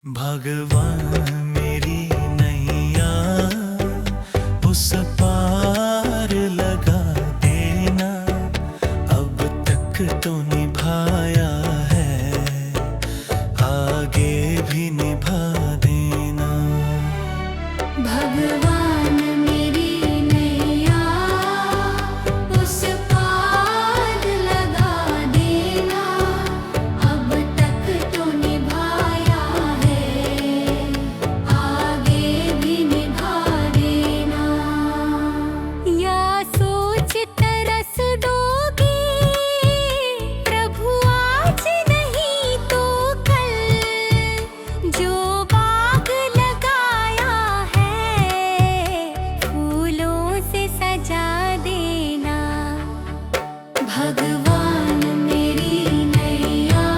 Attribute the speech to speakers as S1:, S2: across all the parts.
S1: भगवान मेरी नैया उस पार लगा देना। अब तक तो निभाया है, आगे भी निभा देना।
S2: भगवान मेरी नैया उस पार लगा देना। अब तक तो निभाया है, आगे भी निभा देना। या सोच तरस दोगे प्रभु आज नहीं तो कल, जो बाग लगाया है फूलों से सजा देना। भगवान मेरी नैया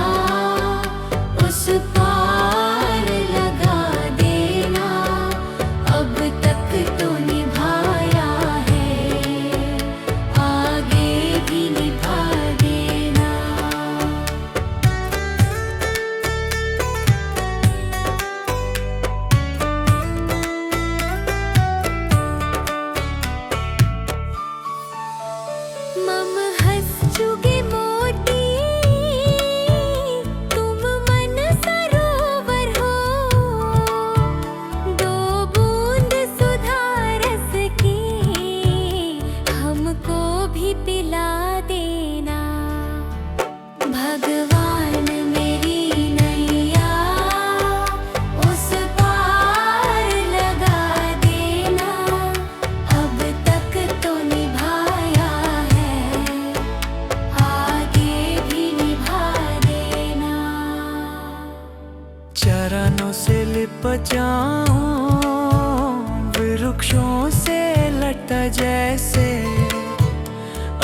S2: उस पार लगा देना। अब तक तो निभाया है, आगे भी निभा देना। मम हंस चुगे मोती तुम मन सरोवर हो। दो बूंद सुधा रस की हमको भी पिला देना। भगवान मेरी नैया उस पार लगा देना। अब तक तो निभाया है, आगे भी निभा देना।
S1: चरणों से लिप जाऊं वृक्षों से लटा जैसे,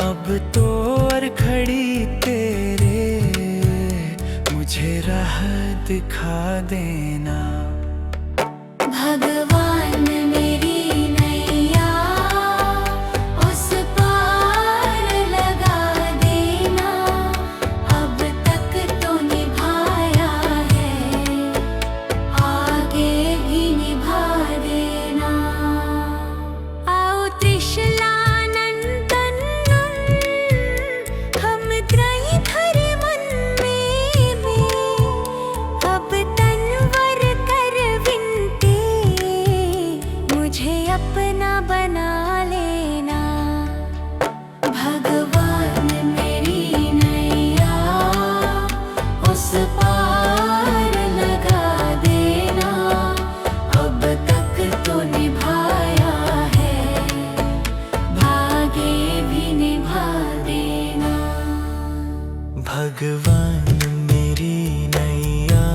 S1: अब तो और खड़ी तेरे मुझे राह दिखा देना।
S2: भगवान मेरी नैया उस पार लगा देना। अब तक तो निभाया है, आगे भी निभा देना। आओ त्रिशलानंदन हम त्रयी धरे मन में। अब तनवर कर विनती मुझे अपना बना लेना। भगवान मेरी नैया उस पार लगा देना। अब तक तो निभाया है, आगे भी निभा देना।
S1: भगवान मेरी नैया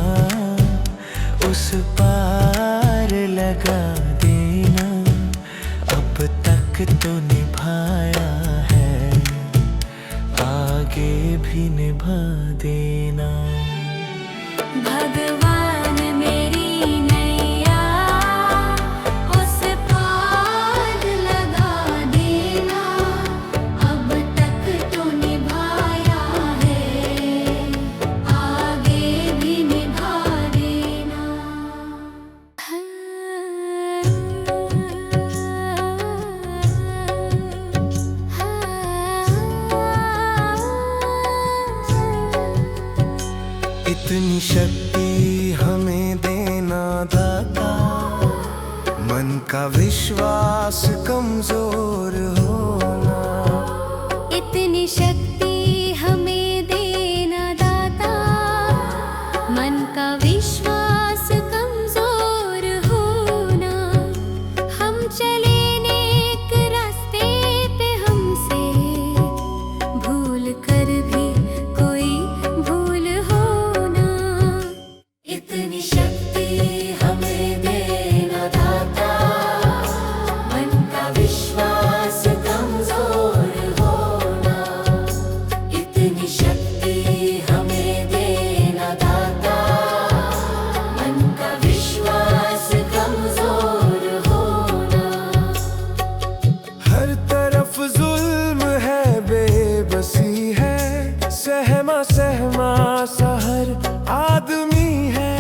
S1: उस पार लगा देना। अब तक तो निभाया है, आगे भी निभा देना।
S2: भगवान मेरी नैया उस पार लगा देना। अब तक तो निभाया है, आगे भी निभा देना।
S1: इतनी शक्ति हमें देना दाता, मन का विश्वास कमजोर होना।
S2: इतनी शक्ति हमें देना दाता, मन का विश्वास कमजोर होना। हम चले नेक रास्ते पे, हमसे भूल कर भी कोई भूल होना। इतनी शक्ति हमें देना दाता, मन का विश्वास कमजोर होना। इतनी शक्ति हमें देना दाता, मन का विश्वास कमजोर होना।
S1: हर तरफ जुल्म है, बेबसी है, सहमा सहमा सा हर आदमी है।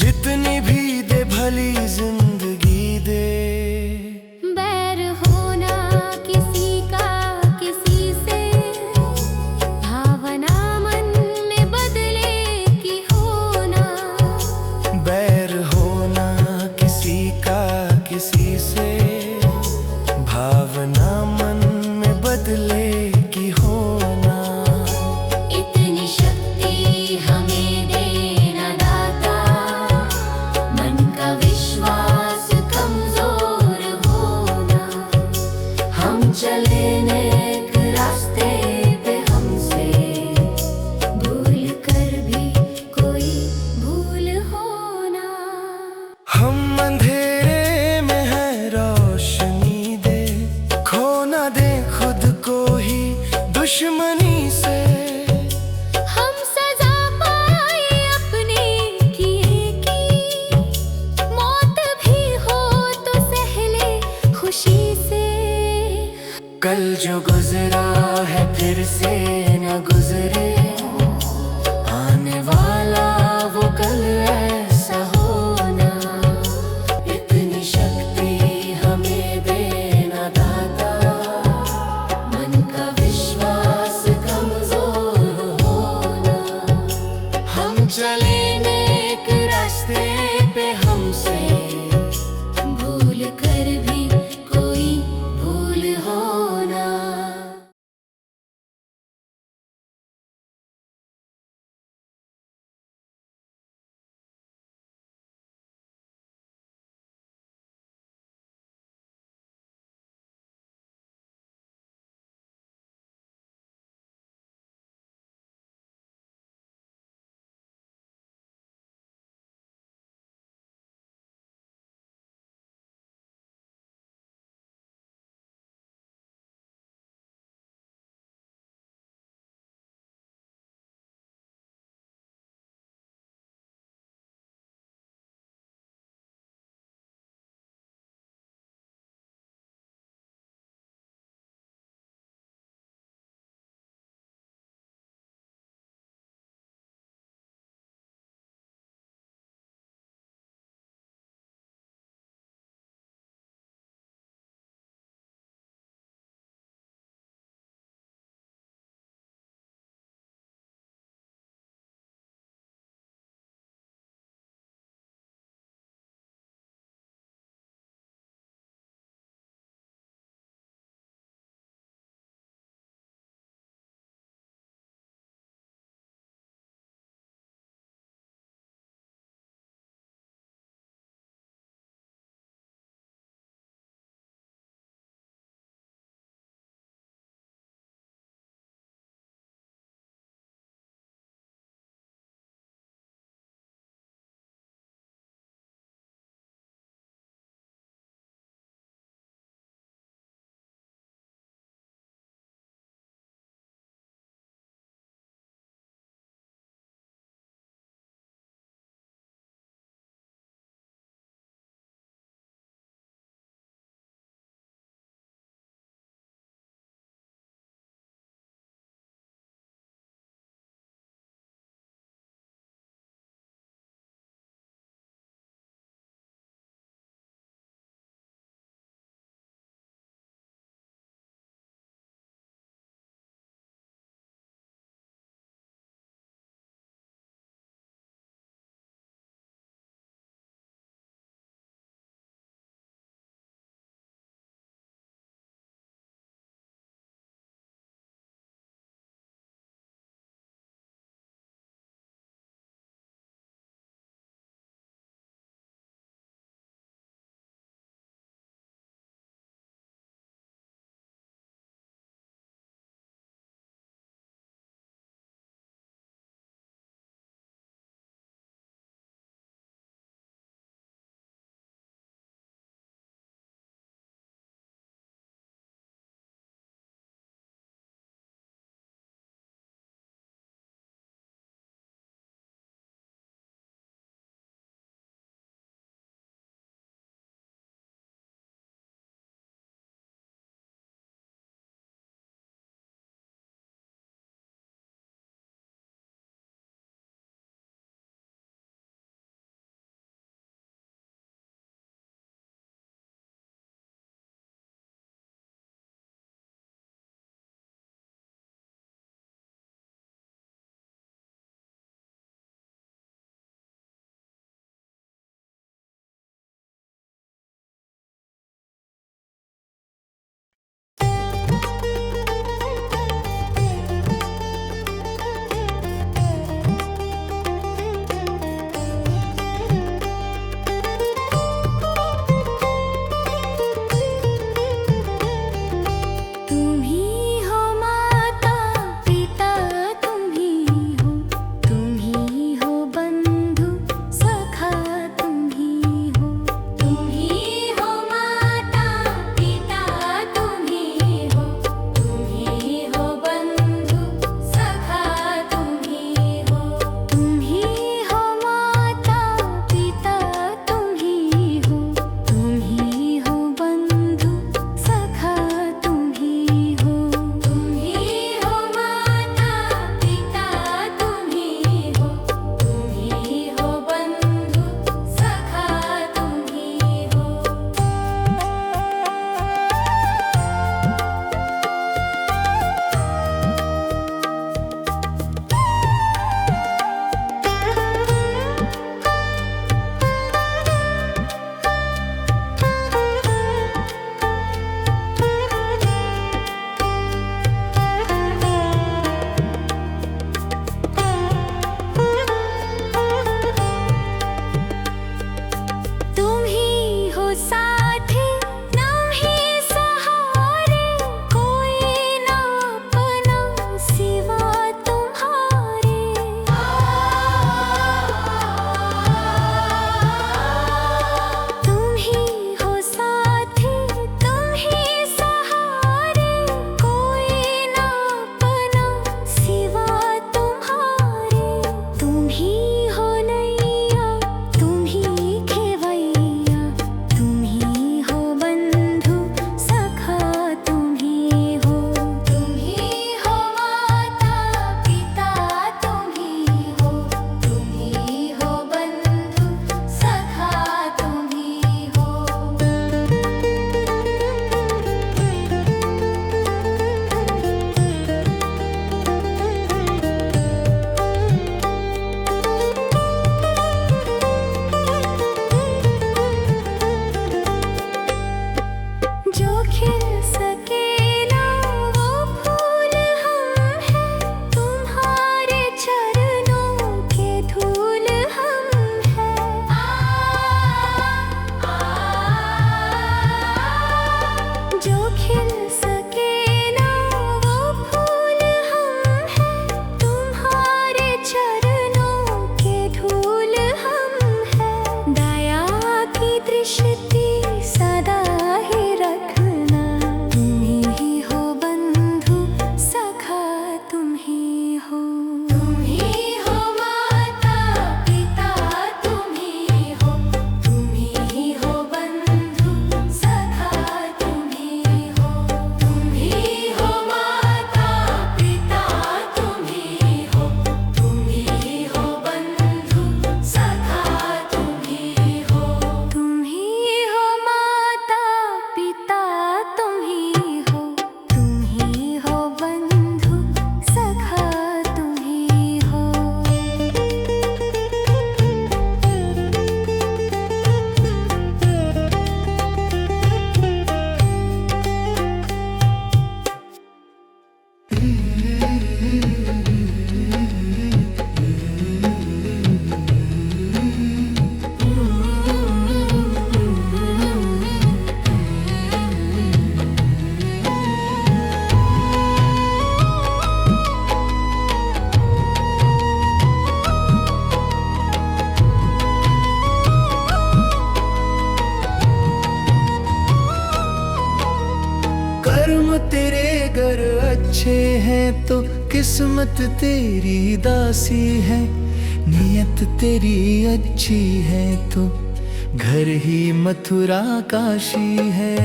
S1: जितनी भी दे भली जिंदगी दे।
S2: बैर होना किसी का किसी से, भावना मन में बदले की होना।
S1: बैर होना किसी का किसी से, भावना मन में बदले की होना।
S2: इतनी शक्ति हमें देना दाता, मन का विश्वास कमजोर होना। हम चले नेक रास्ते पे, हमसे भूल कर भी कोई भूल होना।
S1: हम अंधेरे में है रोशनी दे, खो ना दे खुद को ही दुश्मनी से।
S2: हम सजा पाए अपने किए की, मौत भी हो तो सह ले खुशी से।
S1: कल जो गुजरा है फिर से न गुजरे, आने वाला वो कल ऐसा होना। इतनी शक्ति हमें देना दाता, मन का विश्वास कमजोर होना। हम चले नेक रास्ते पे, हमसे भूल कर भी कोई भूल होना।
S2: दोस्ती सदा ही रखना। तुम ही हो बंधु सखा, तुम ही हो। तुम ही हो माता पिता, तुम ही हो। तुम ही हो बंधु सखा, तुम ही हो। तुम ही हो माता पिता, तुम ही हो। तुम ही हो बंधु सखा, तुम ही हो। तुम ही हो माता पिता, तुम ही हो। तुम ही हो बंधु सखा, तुम ही हो।
S1: कर्म तेरे गर अच्छे हैं तो किस्मत तेरी दासी है। नियत तेरी अच्छी है तो घर ही मथुरा काशी है।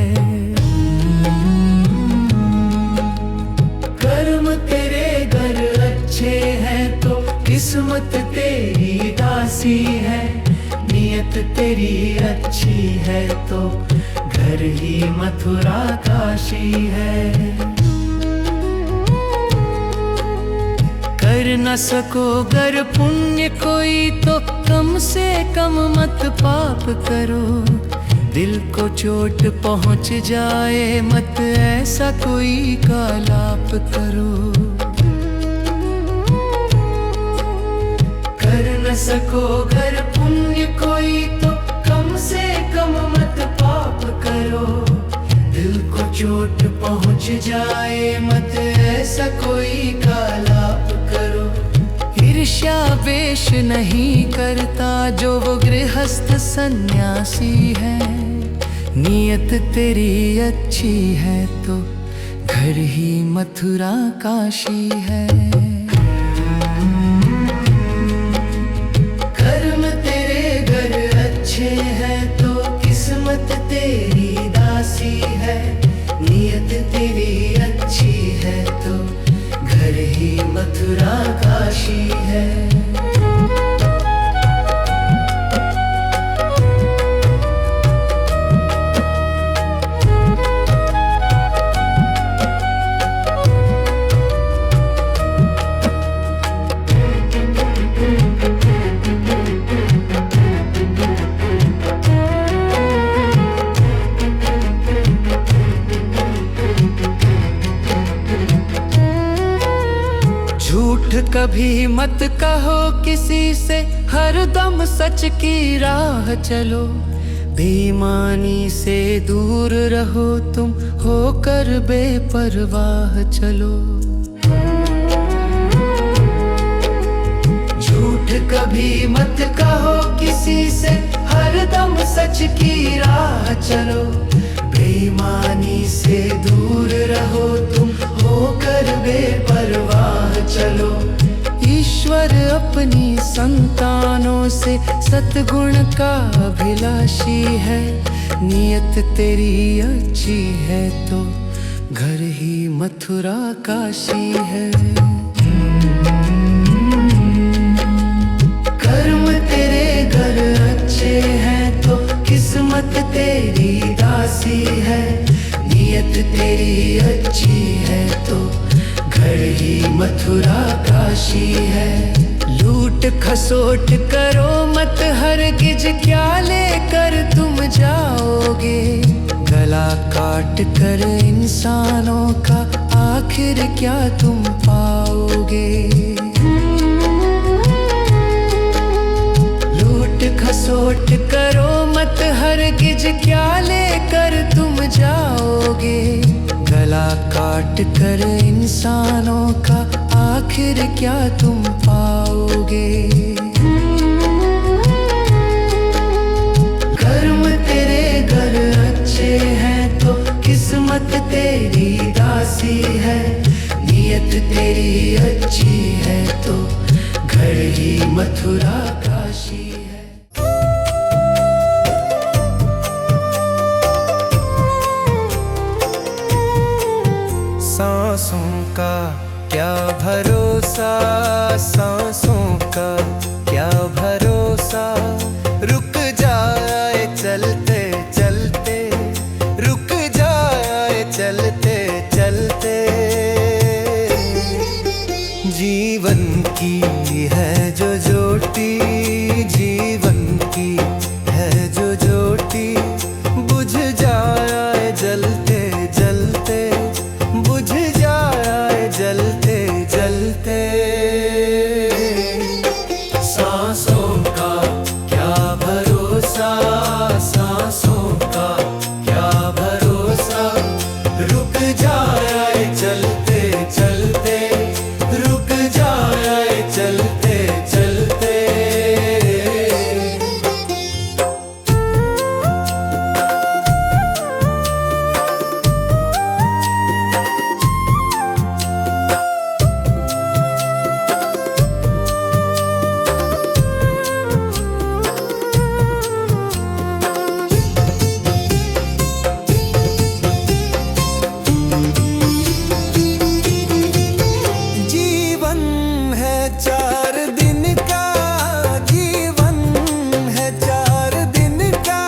S1: कर्म तेरे घर अच्छे हैं तो किस्मत तेरी दासी है। नियत तेरी अच्छी है तो घर ही मथुरा काशी है। कर न सको गर पुण्य कोई तो कम से कम मत पाप करो। दिल को चोट पहुंच जाए मत ऐसा कोई कालाप करो। कर न सको गर पुण्य कोई तो कम से कम मत पाप करो। दिल को चोट पहुंच जाए मत ऐसा कोई कालाप करो। ईर्ष्या वेश नहीं करता जो वो गृहस्थ सन्यासी है। नियत तेरी अच्छी है तो घर ही मथुरा काशी है। कर्म तेरे घर अच्छे हैं तो किस्मत तेरी दासी है। नियत तेरी अच्छी है तो घर ही मथुरा काशी है। झूठ कभी मत कहो किसी से, हरदम सच की राह चलो। बेईमानी से दूर रहो तुम, होकर बेपरवाह चलो। झूठ कभी मत कहो किसी से, हरदम सच की राह चलो। बेईमानी से दूर रहो तुम, होकर बेपरवाह चलो। ईश्वर अपनी संतानों से सतगुण का अभिलाषी है। नियत तेरी अच्छी है तो घर ही मथुरा काशी है। कर्म तेरे घर अच्छे हैं तो किस्मत तेरी दासी है। नियत तेरी अच्छी है तो घर ही मथुरा काशी है। लूट खसोट करो मत हरगिज, क्या लेकर तुम जाओगे। गला काट कर इंसानों का आखिर क्या तुम पाओगे। लूट खसोट करो मत हरगिज, क्या लेकर तुम जाओगे। गला काट कर इंसानों का आखिर क्या तुम पाओगे। कर्म तेरे उदासी है। नियत तेरी अच्छी है तो घर ही मथुरा काशी है।
S3: सांसों का क्या भरोसा, सांसों का क्या भरोसा, रुक जाए चलते चलते, रुक जाए चलते चलते। जीवन की है जो ज्योति, जीवन की है जो ज्योति, बुझ जाए जलते जलते, बुझ जाए जलते जलते।
S1: सांसों का क्या भरोसा, सांसों का क्या भरोसा, रुक जाए चलते चलते, रुक जाए चलते चलते।
S3: जीवन है 4 दिन का, जीवन है 4 दिन का,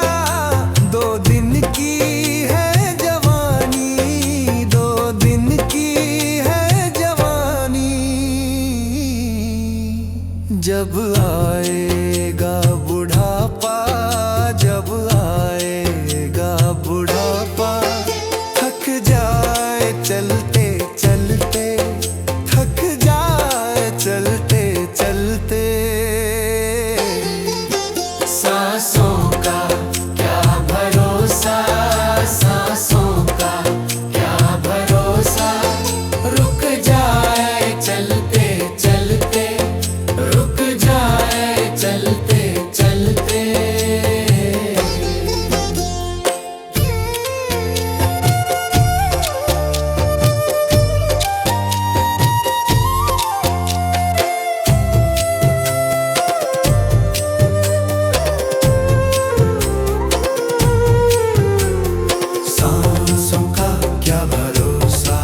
S3: 2 दिन की है जवानी, 2 दिन की है जवानी। जब आएगा बुढ़ापा, जब आएगा बुढ़ापा, थक जाए चलते चलते, थक जाए चलते चलते।
S1: सांसों का क्या भरोसा, सांसों का क्या भरोसा, रुक जाए चलते चलते, रुक जाए चलते चलते। सांसों का क्या भरोसा,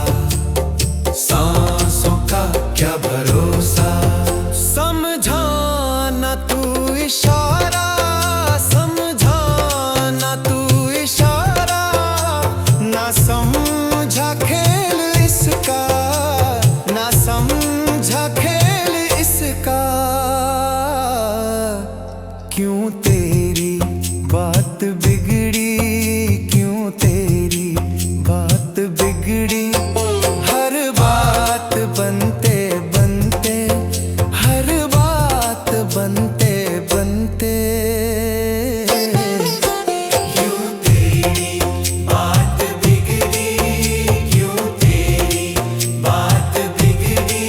S1: सांसों का क्या भरोसा।
S3: समझाना तू इशारा, समझाना तू इशारा, ना समझा खेल इसका, ना समझा खेल इसका। क्यों तेरी बात बिगड़ी, क्यों तेरी बात बिगड़ी, हर बात बनते बनते, हर बात बनते बनते।
S1: क्यों तेरी बात बिगड़ी, क्यों तेरी बात बिगड़ी,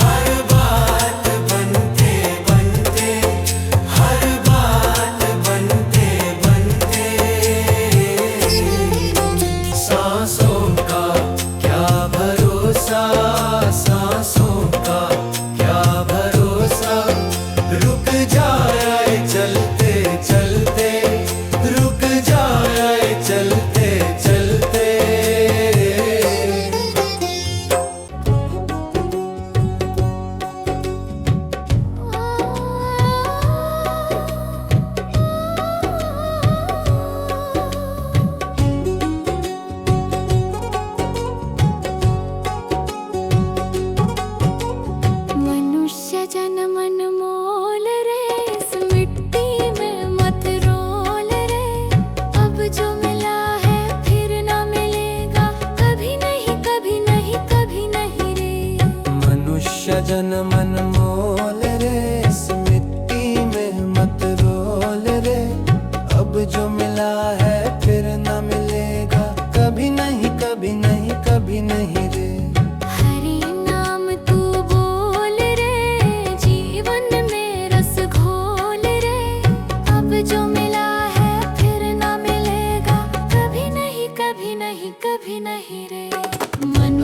S1: हर बात बनते बनते, हर बात बनते बनते। सांसों का क्या भरोसा, सांसों का क्या भरोसा, रुक जाए चलते चलते, रुक जाए चलते चलते।
S2: मनुष्य जन्म अनमोल रे, इस मिट्टी में मत रोल रे। अब जो मिला है फिर ना मिलेगा, कभी नहीं कभी नहीं कभी नहीं रे।
S3: मनुष्य जन्म अनमोल रे, इस मिट्टी में मत रोल रे। अब जो मिला है फिर न मिलेगा, कभी नहीं कभी नहीं कभी नहीं रे।
S2: हरि नाम तू बोल रे, जीवन में रस घोल रे। अब जो मिला है फिर ना मिलेगा, कभी नहीं कभी नहीं कभी नहीं रे। मन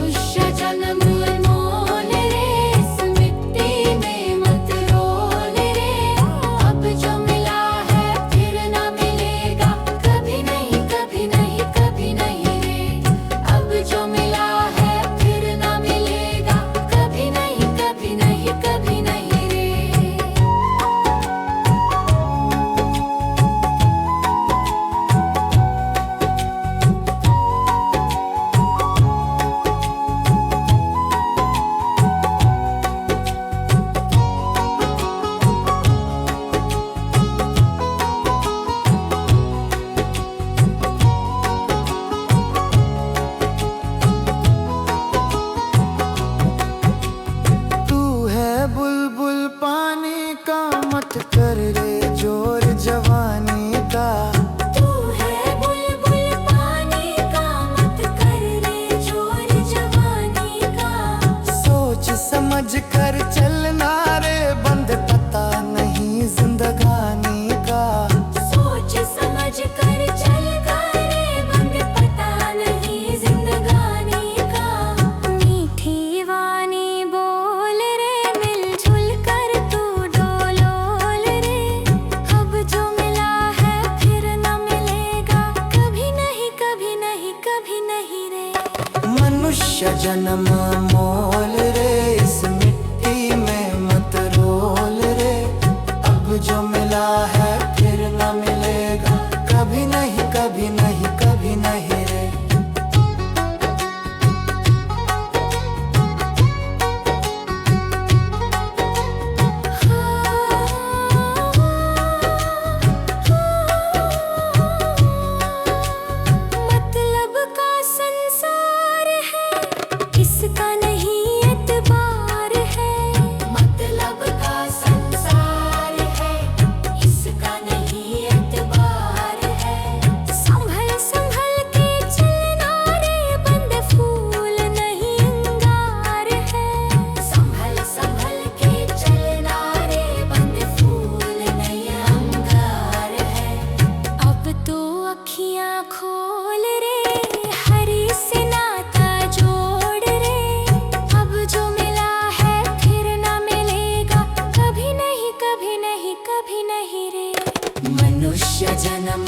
S3: मनुष्य जन्म मोल रे, इस मिट्टी में मत रोल रे। अब जो मिला है फिर न मिलेगा, कभी नहीं कभी नहीं कभी नहीं रे।
S2: मतलब का संसार है, इसका नहीं एतबार है। मतलब का संसार है, इसका नहीं एतबार है। संभल संभल के चलना रे, बंद फूल नहीं अंगार है। संभल संभल के चलना रे, बंद फूल नहीं अंगार है। अब तो अखियां खोल रे, हरी से नाता जोड़ रे। अब जो मिला है फिर ना मिलेगा, कभी नहीं कभी नहीं कभी नहीं रे।
S1: मनुष्य जन्म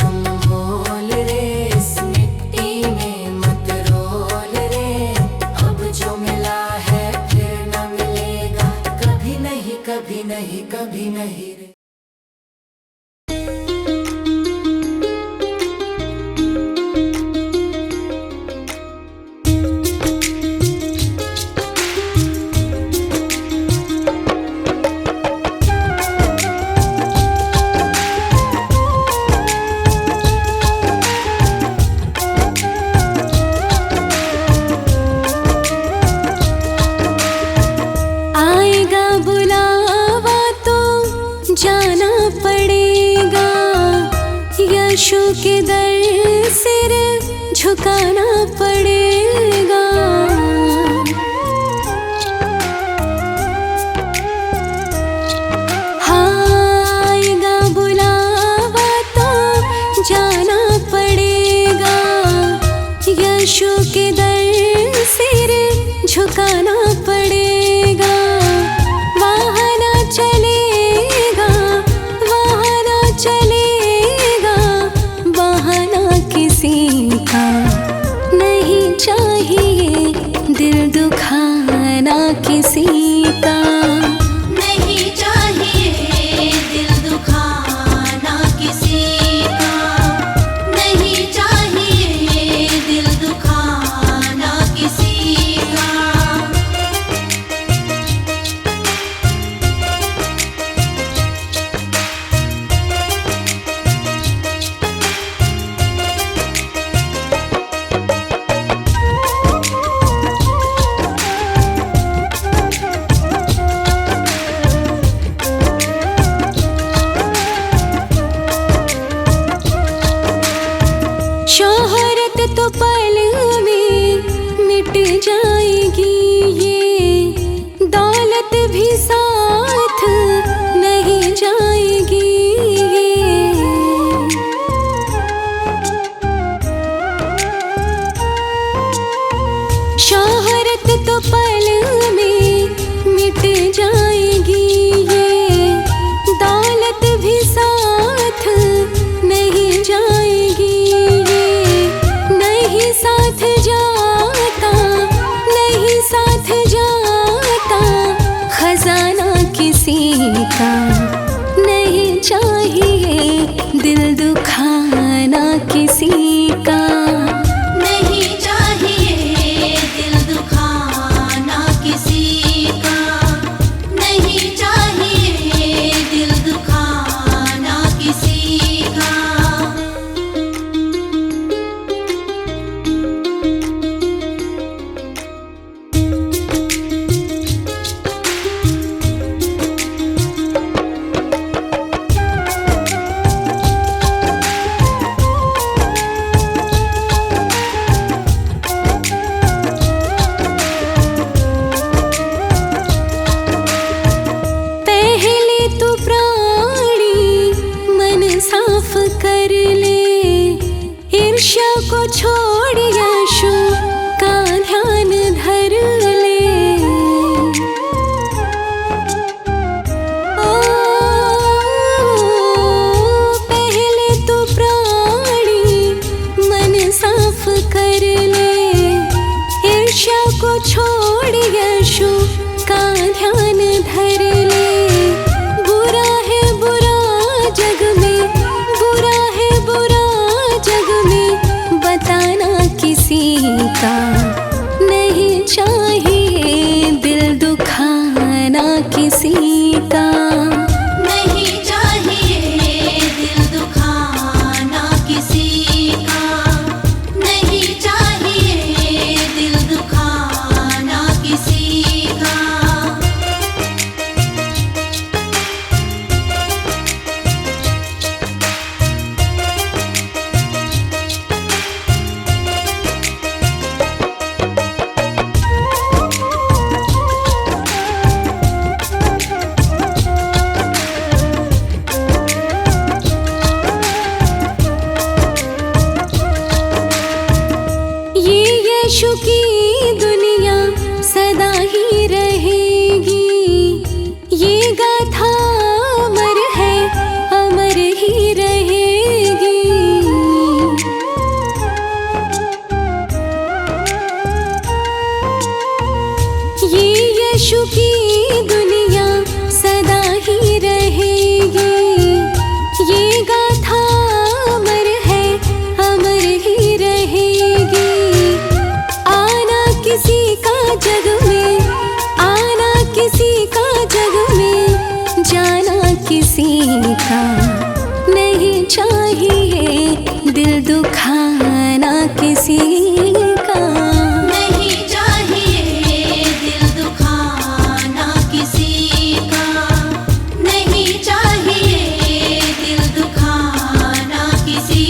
S1: मोल रे, इस मिट्टी में मत रोल रे। अब जो मिला है फिर न मिलेगा, कभी नहीं कभी नहीं कभी नहीं रे।
S2: आएगा बुलावा तो जाना पड़ेगा, यशु के दर सिर झुकाना पड़ेगा। हाँ, आएगा बुलावा तो जाना पड़ेगा, यशु के दर सिर झुकाना पड़ेगा। वहाँ ना चलेगा, वहाँ ना चलेगा, बहाना किसी का नहीं चाहिए, दिल दुखाना किसी का
S4: नहीं चाहिए, दिल दुखाना किसी का नहीं चाहिए, दिल दुखाना किसी का।
S2: शोहरत तो पल में मिट जाएगी, ये दौलत भी साथ नहीं जाएगी। शोहरत तो पल में मिट जाएगी, ये दौलत भी साथ नहीं जाएगी। ये नहीं साथ जाता, नहीं साथ जाता, खजाना किसी का नहीं चाहिए, दिल दुखाना किसी का
S4: नहीं चाहिए, दिल दुखाना किसी का नहीं चाहिए, दिल दुखाना किसी का।
S2: छोड़ यशु का ध्यान धर ले। ओ, पहले तो प्राणी मन साफ कर ले, ईर्ष्या को किसी का, नहीं चाहिए दिल दुखाना किसी का।
S4: नहीं चाहिए दिल दुखाना किसी का, नहीं चाहिए दिल दुखाना किसी का।
S2: यीशु की दुनिया सदा ही रहेगी, ये गाथा अमर है, अमर ही रहेगी। ये यीशु की दुनिया सदा ही रहेगी, ये गाथा अमर है, अमर ही रहेगी। आना किसी का जग में, आना किसी का जग में, जाना किसी का, नहीं चाहिए दिल दुखाना किसी का।
S4: नहीं चाहिए दिल दुखाना किसी का, नहीं चाहिए दिल दुखाना किसी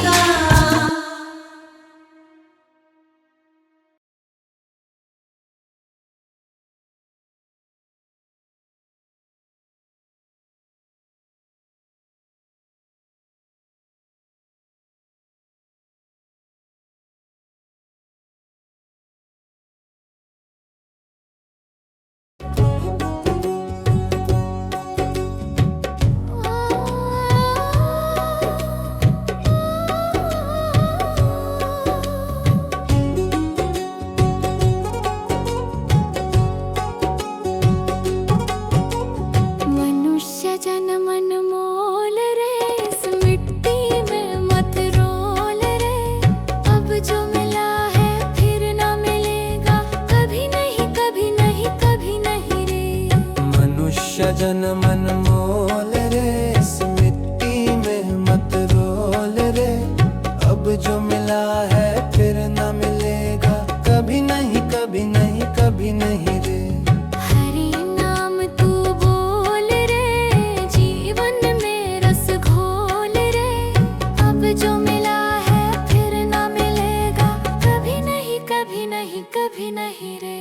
S4: का।
S2: मनुष्य जन्म अनमोल रे, इस मिट्टी में मत रोल रे। अब जो मिला है फिर ना मिलेगा, कभी नहीं, कभी नहीं, कभी नहीं रे।
S3: मनुष्य जन्म अनमोल रे, इस मिट्टी में मत रोल रे। अब जो मिला है फिर ना मिलेगा, कभी नहीं, कभी नहीं, कभी नहीं रे।
S2: हरि नाम तू बोल रे, जीवन में रस घोल रे। अब जो मिला है फिर ना मिलेगा, कभी नहीं, कभी नहीं, कभी नहीं रे।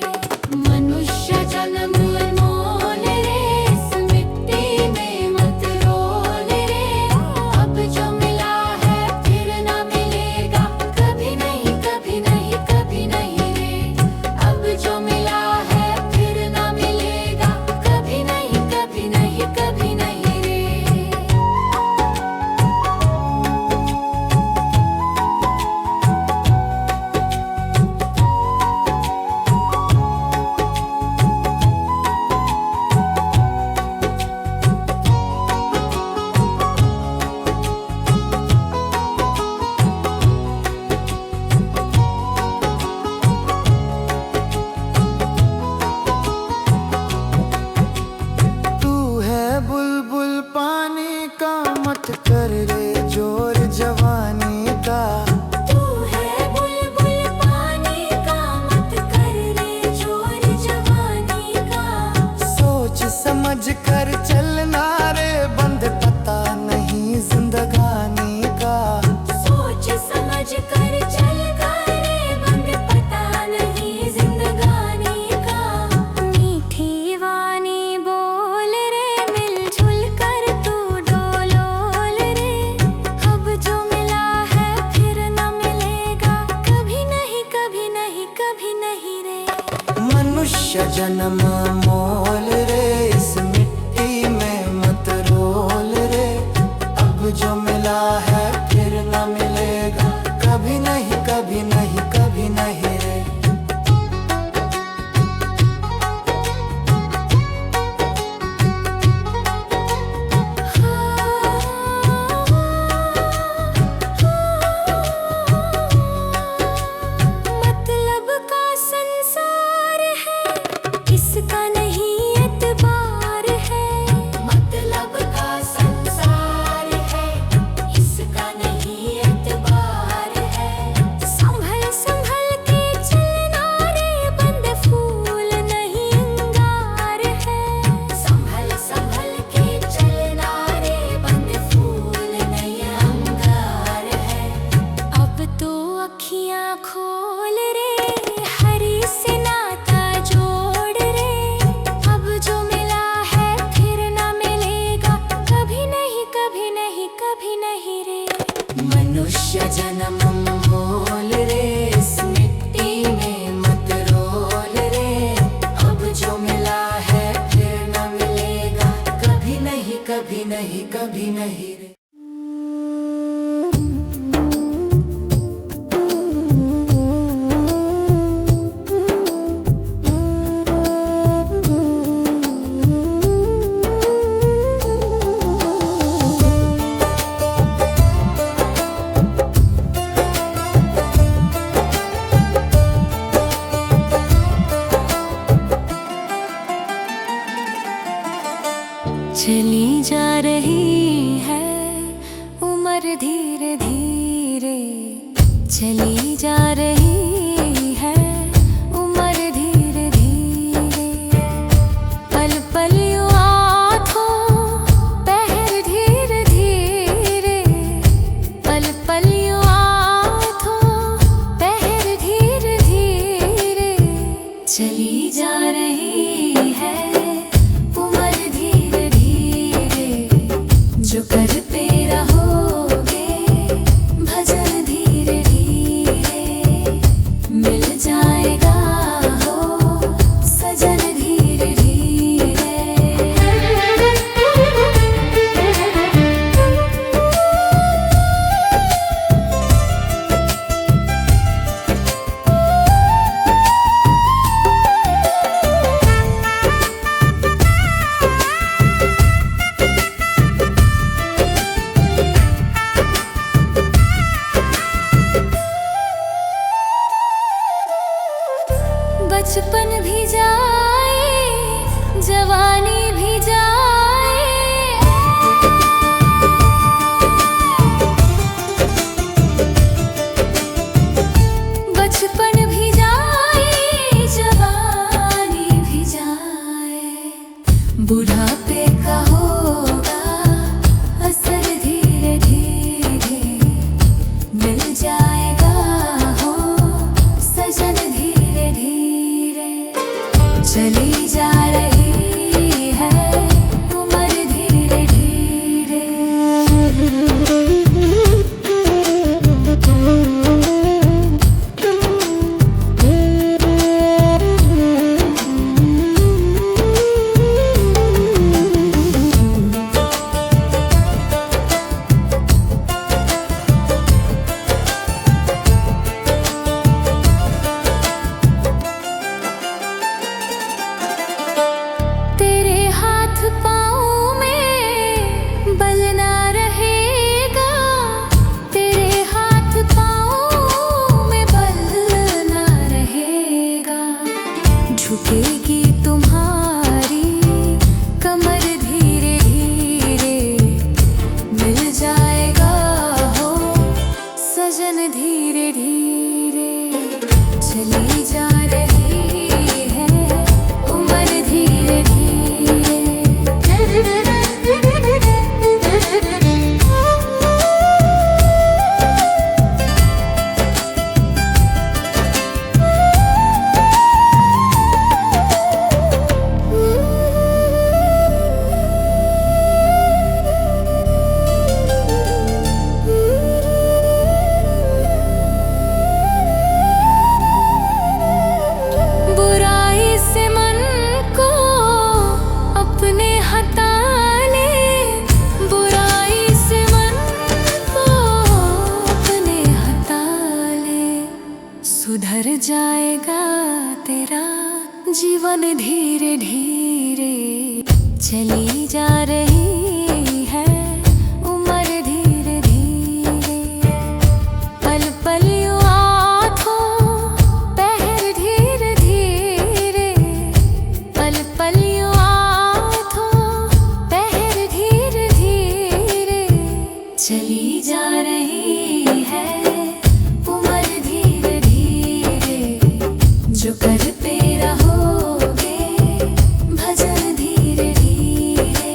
S2: मनुष्य जन्म अनमोल रे, इस मिट्टी में मत रोल रे। अब जो मिला है फिर ना मिलेगा, कभी नहीं, कभी नहीं, कभी नहीं रे। अब जो मिला है फिर ना मिलेगा, कभी नहीं, कभी नहीं, कभी नहीं रे।
S3: तू है बुलबुल पानी का, मत कर रे जोर जवानी का।
S2: तू है बुलबुल पानी का, मत कर रे जोर जवानी का।
S3: सोच समझ कर चलना रे, बंद पता नहीं जिंदगानी का।
S2: सोच समझ कर चल करे, बंद पता नहीं जिंदगानी का। मीठी वाणी बोल रे, मिलजुल कर तू डोलोल रे। अब जो मिला है फिर ना मिलेगा, कभी नहीं, कभी नहीं, कभी नहीं रे।
S3: मनुष्य जन्म मोल रे, इस मिट्टी में मत रोल रे। अब जो मिला है फिर ना मिलेगा, कभी नहीं, कभी नहीं, कभी नहीं रे।
S2: जन्म मोल रे, इस मिट्टी में मत रोल रे। अब जो मिला है फिर न मिलेगा, कभी नहीं कभी नहीं कभी नहीं रे। चली जा रही है उम्र धीरे धीरे, चली जा रही है उम्र धीरे धीरे। पल पल यूं आँखों पहर धीरे धीरे, पल पल यूं आँखों पहर धीरे धीरे। चली जा रही है जो करते रहोगे भजन धीरे धीरे, मिल जाएगा हो सजन धीरे धीरे। बचपन भी जाए, जवानी भी जाए, बचपन भी जाए, जवानी भी जाए। बुढ़ापे का होगा असर धीरे धीरे, मिल जाएगा हो सजन धीरे धीरे। चली जा रही है उम्र धीरे धीरे। पाँव में बल ना रहेगा, तेरे हाथ पाँव में बल ना रहेगा। झुकेगी तुम्हारी कमर धीरे धीरे, मिल जाएगा हो सजन धीरे धीरे। चली जा रही है उम्र धीरे धीरे। बुराई से मन को अपने हटा ले, बुराई से मन को अपने हटा ले। सुधर जाएगा तेरा जीवन धीरे धीरे। चली जा रही है उम्र धीरे धीरे। पल पल यूं आँखों पहर धीरे धीरे, पल पल यूं आँखों पहर धीरे धीरे। चली जा रही है उम्र धीरे धीरे। जो करते रहोगे भजन धीरे धीरे,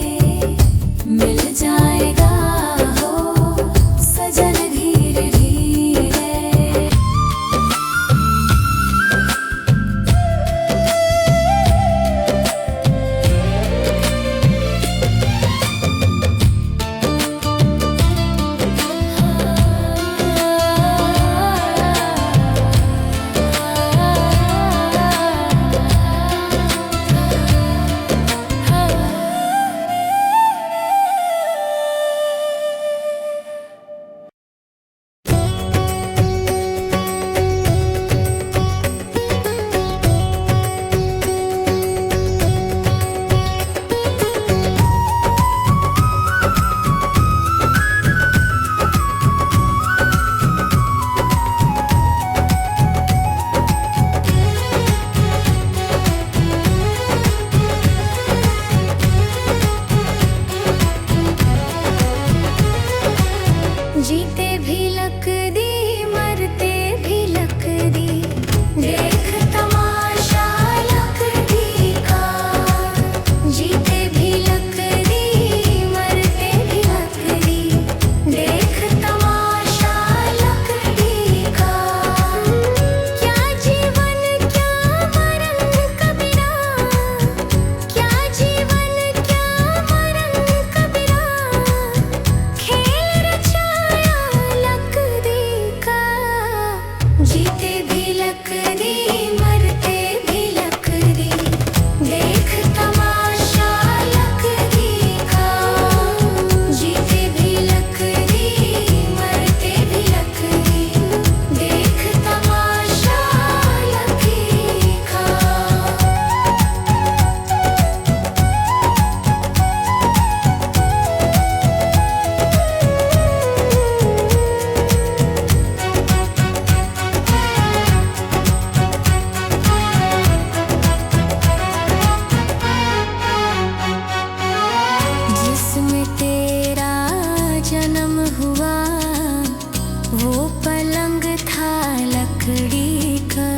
S2: पलंग था लकड़ी का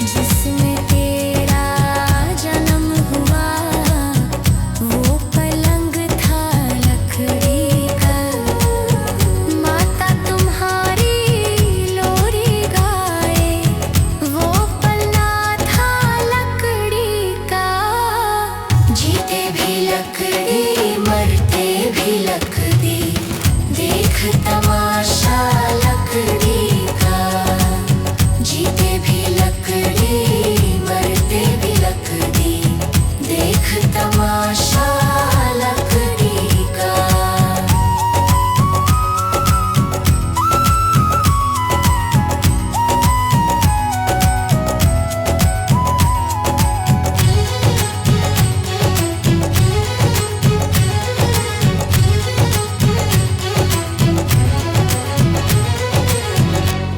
S2: जिसमें तेरा जन्म हुआ, वो पलंग था लकड़ी का। माता तुम्हारी लोरी गाए, वो पलना था लकड़ी का। जीते भी लकड़ी, मरते भी लकड़ी, देख तमाशा लकड़ी का। जीते भी लकड़ी, मरते भी लकड़ी, देख तमाशा लकड़ी का।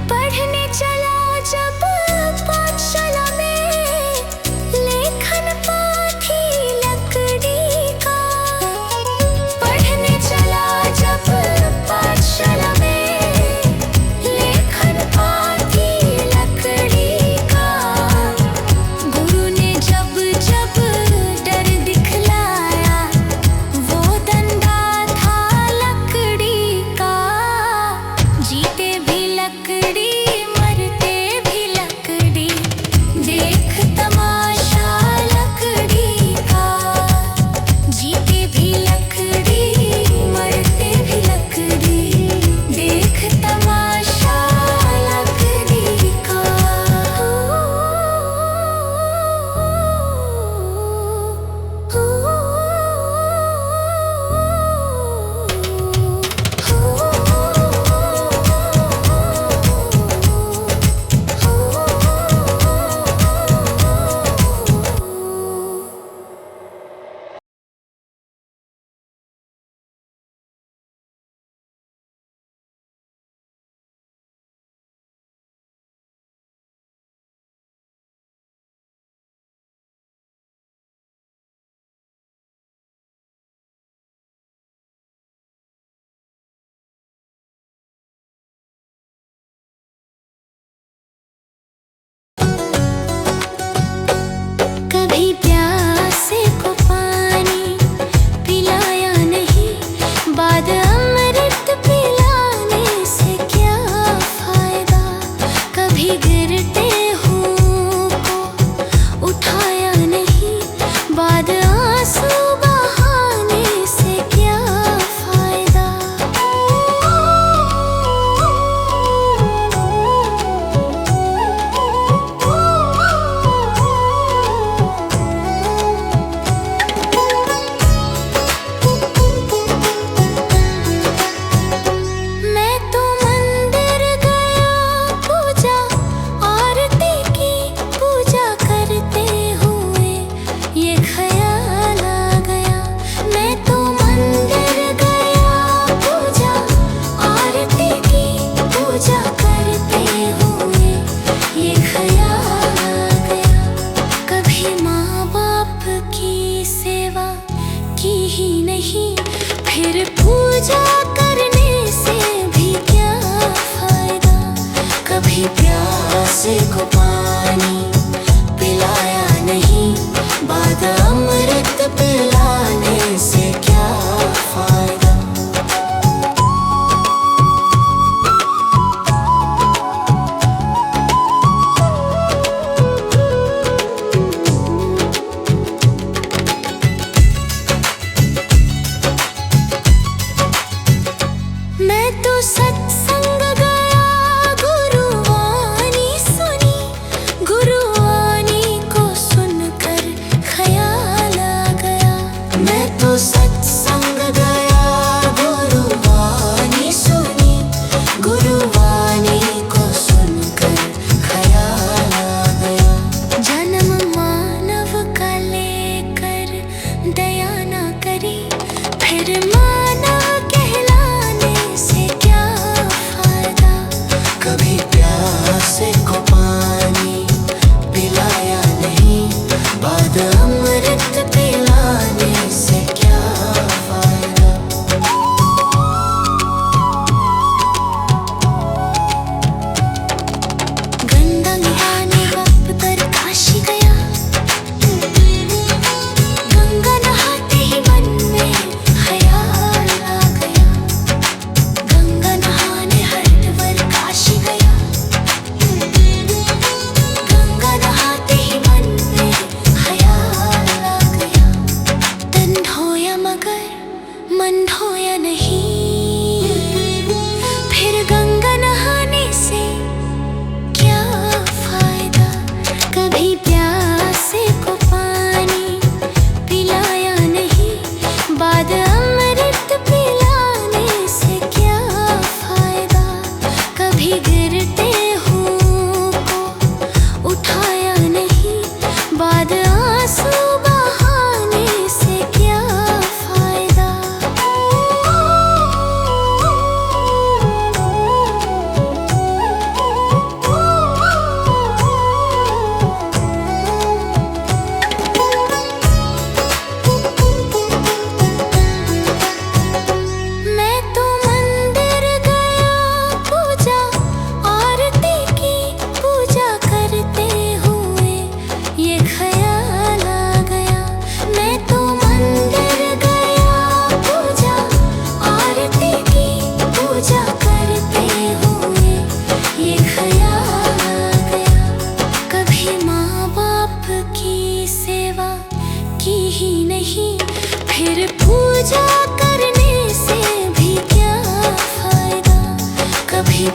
S2: पढ़ने चला जब पाठशाला में, लेखन पाठी लकड़ी का। पढ़ने चला जब पाठशाला में, लेखन पाठी लकड़ी का। गुरु ने जब जब डर दिखलाया, वो डंडा था लकड़ी का। जीते भी लकड़ी, मरते भी लकड़ी, देख तमाशा लकड़ी का। जीते भी लकड़ी, मरते भी लकड़ी, देख तमाशा लकड़ी का। कभी प्यासे को पानी पिलाया नहीं, बाद अमृत पिलाने से क्या फायदा। कभी गिरते हूँ को उठाया नहीं, बाद आंसू बहाने से क्या फायदा। मैं तो मंदिर गया, पूजा आरती की, पूजा करते हुए ये ख्याल आ गया। मैं तो मंदिर गया, पूजा आरती की, पूजा करते हुए ये ख्याल आ गया। कभी माँ बाप की सेवा की ही नहीं, फिर पूजा करने से भी क्या फायदा। कभी प्यासे को पानी पिलाया नहीं, बाद अमृत पिलाने से क्या फायदा। मैं तो सत्संग गया, गुरुवाणी सुनी, गुरुवाणी को सुनकर ख्याल आ गया। मैं तो सत्संग गया, गुरुवाणी सुनी, गुरुवाणी को सुनकर ख्याल आ गया। जन्म मानव का लेकर दया ना करी, फिर मानव कहलाने से क्या फायदा। कभी प्यासे को पानी पिलाया नहीं, बाद अमृत पिलाने से क्या फायदा।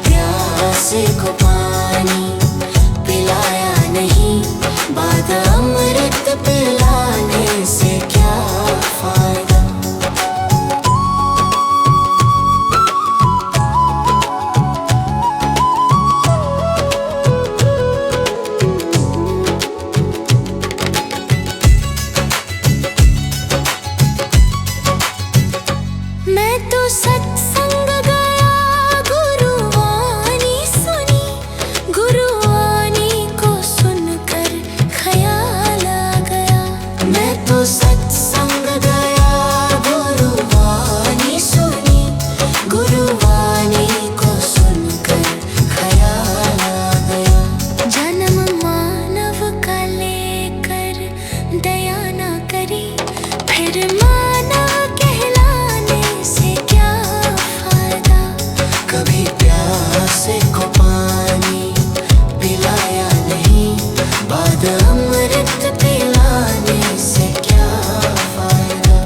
S2: प्यासे को पानी पिलाया नहीं, बाद अमृत पिलाने से क्या फायदा। मैं तो सत्संग गया, गुरुवाणी सुनी, गुरुवाणी को सुनकर ख्याल आ गया। मैं तो सत्संग गया, गुरुवाणी सुनी, गुरुवाणी को सुनकर ख्याल आ गया। जन्म मानव का लेकर दया ना करी, फिर मानव कहलाने से क्या फायदा। कभी प्यासे को पानी पिलाया नहीं, बाद अमृत पिलाने से क्या फायदा।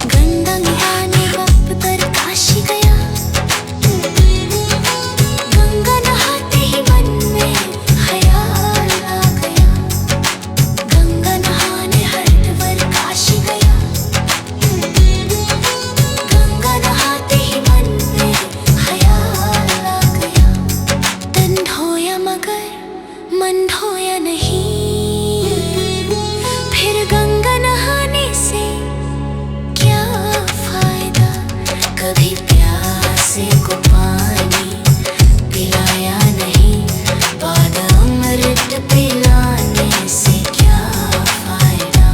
S2: गंगा नहाने वक्त पर काशी गया, गंगा नहाते ही मन में ख्याल आ गया। गंगा नहाने हरिद्वार काशी गया, गंगा नहाते ही मन में ख्याल आ गया। तन धोया मगर मन धोया नहीं, फिर गंगा नहाने से क्या फायदा। कभी प्यासे को पानी पिलाया नहीं, बाद अमृत पिलाने से क्या फायदा।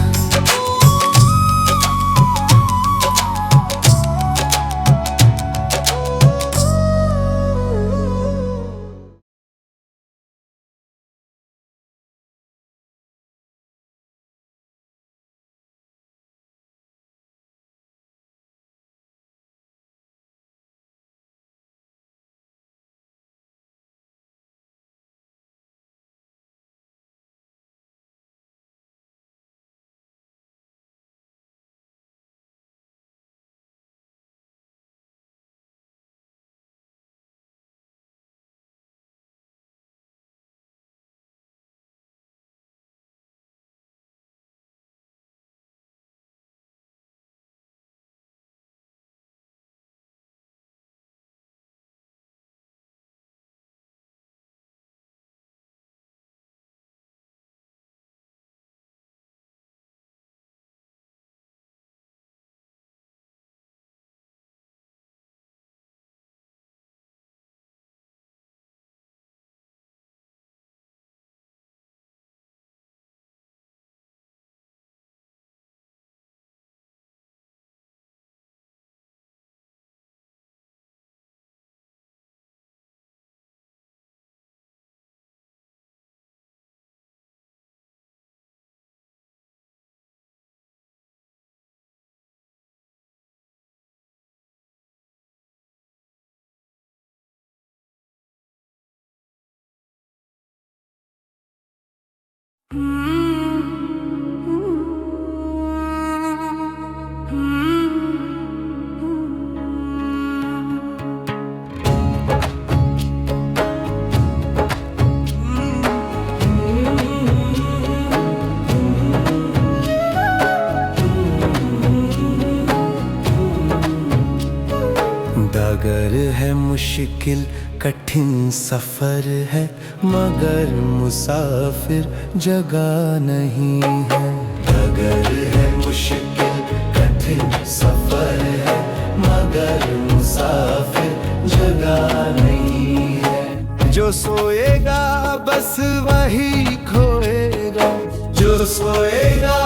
S3: डगर है मुश्किल कठिन सफर है, मगर मुसाफिर जगह नहीं है। डगर है मुश्किल कठिन सफर है, मगर मुसाफिर जगह नहीं है। जो सोएगा बस वही खोएगा, जो सोएगा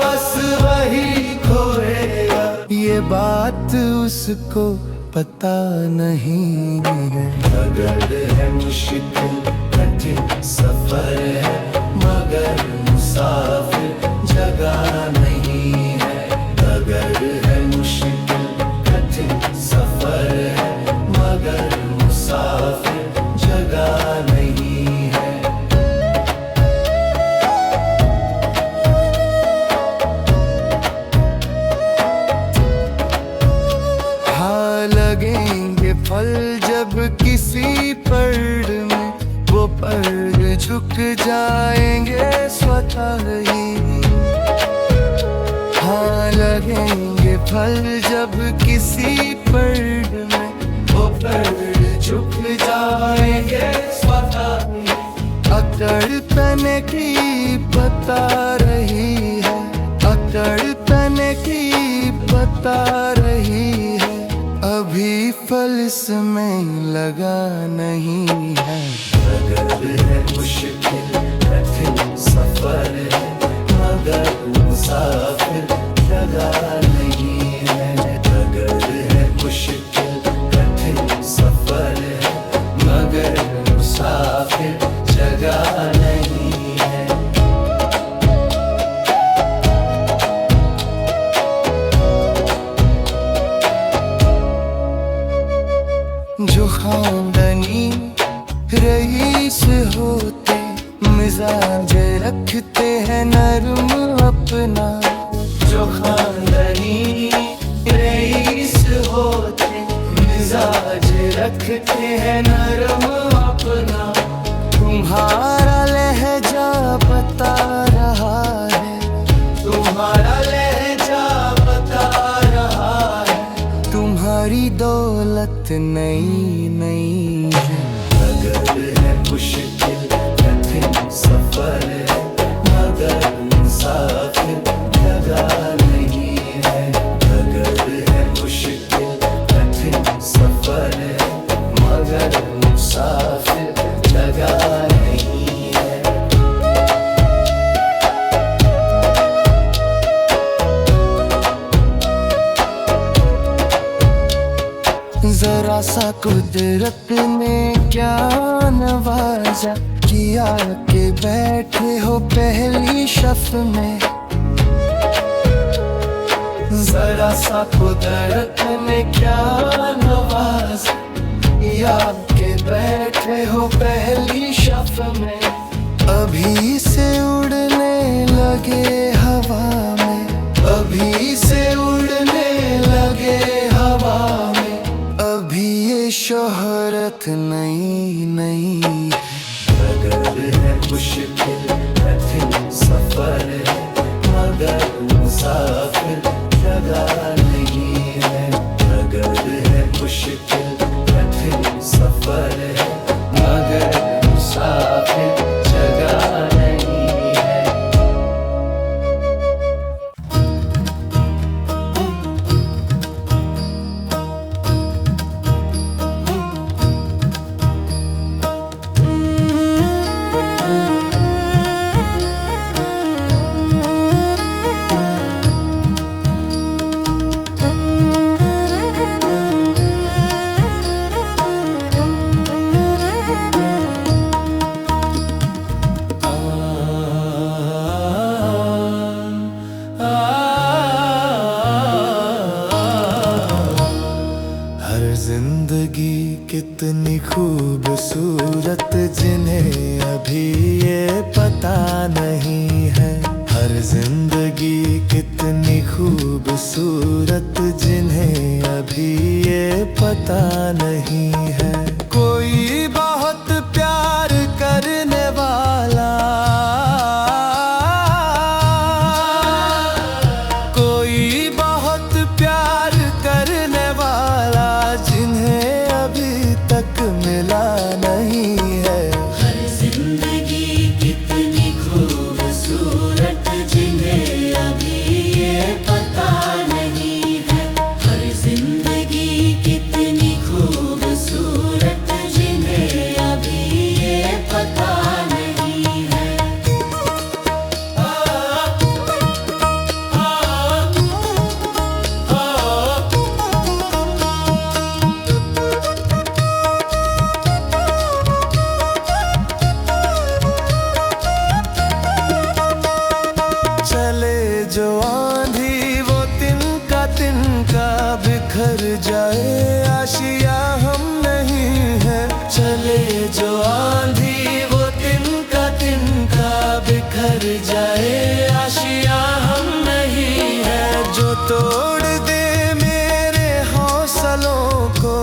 S3: बस वही खोएगा। ये बात उसको पता नहीं है। डगर है मुश्किल कठिन सफर है, मगर मुसाफिर जगह नहीं है। डगर है मुश्किल कठिन सफर है, मगर मुसाफिर जगह नहीं है। फल जब किसी पेड़ में, वो पेड़ झुक जाएंगे स्वतः ही। हाँ, लगेंगे फल जब किसी पेड़ में, वो पेड़ झुक जाएंगे स्वतः ही। अकड़ तने की बता रही है, अकड़ तने की बता रही है, अभी फल इसमें लगा नहीं है।
S1: अगर है मुश्किल कठिन सफर है, मगर मुसाफिर लगा नहीं है। अगर है मुश्किल कठिन सफर है, मगर मुसाफिर जगह नहीं है।
S3: जो खानदानी रईस होते, मिजाज रखते हैं नरम अपना।
S1: जो खानदानी रईस होते, मिजाज रखते हैं नरम अपना।
S3: तुम्हारा लहजा बता रहा है,
S1: तुम्हारा लहजा बता रहा है,
S3: तुम्हारी दौलत नई नई है।
S1: अगर है मुश्किल कठिन सफर है, मगर मुसाफिर जगह नहीं है। अगर है मुश्किल कठिन सफर है, मगर मुसाफिर जगह नहीं है।
S3: जरा सा कुदरत ने क्या नवाजा, किया के बैठे हो पहली शफ में।
S1: जरा सा कुदरत ने क्या नवाजा, या के बैठे हो पहली शफ में।
S3: अभी से उड़ने लगे हवा में,
S1: अभी से उड़ने लगे हवा में।
S3: अभी ये शोहरत नई नई है।
S1: अगर है मुश्किल कठिन सफर है, मगर मुसाफिर जगह नहीं है। अगर है मुश्किल कठिन सफर है, मगर मुसाफिर जगह नहीं है।
S3: हर जिंदगी कितनी खूबसूरत, जिन्हें अभी ये पता नहीं है। हर जिंदगी कितनी खूबसूरत, जिन्हें अभी ये पता नहीं है। कोई बहुत प्यार करने वाला, कोई बहुत प्यार करने वाला, जिन्हें अभी तक मिला नहीं है।
S4: हर जिंदगी कितनी खूबसूरत, जिन्हें अभी ये पता नहीं है। हर जिंदगी कितनी खूबसूरत, जिन्हें अभी ये पता नहीं है।
S3: चले जो आंधी वो तिनका बिखर जाए, आशिया हम नहीं है। चले जो आंधी वो तिनका बिखर जाए, आशिया हम नहीं है। जो तोड़ दे मेरे हौसलों को,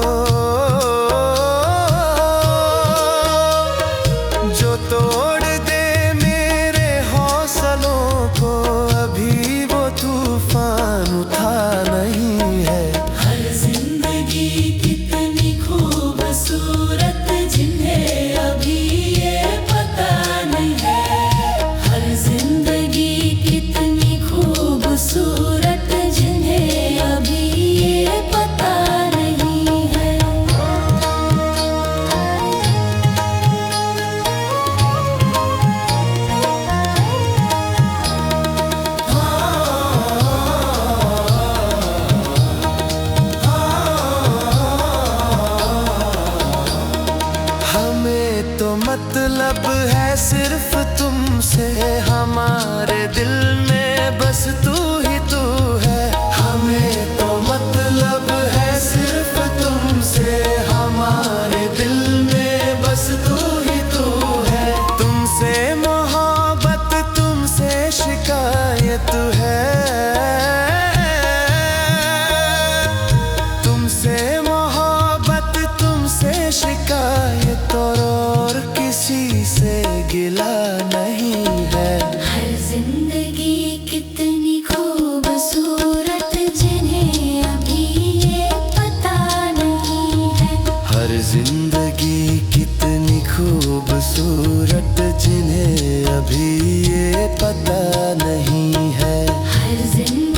S3: तुमसे, हमारे दिल में बस तू ही तू है। हमें तो मतलब है सिर्फ तुमसे, हमारे दिल में बस तू ही तू है। तुमसे मोहब्बत, तुमसे शिकायत है, तुमसे मोहब्बत, तुमसे शिकायत, और किसी से गिला नहीं है।
S2: हर जिंदगी कितनी खूबसूरत जिन्हें अभी ये पता नहीं है।
S3: हर जिंदगी कितनी खूबसूरत जिन्हें अभी ये पता नहीं है।
S2: हर जिंदगी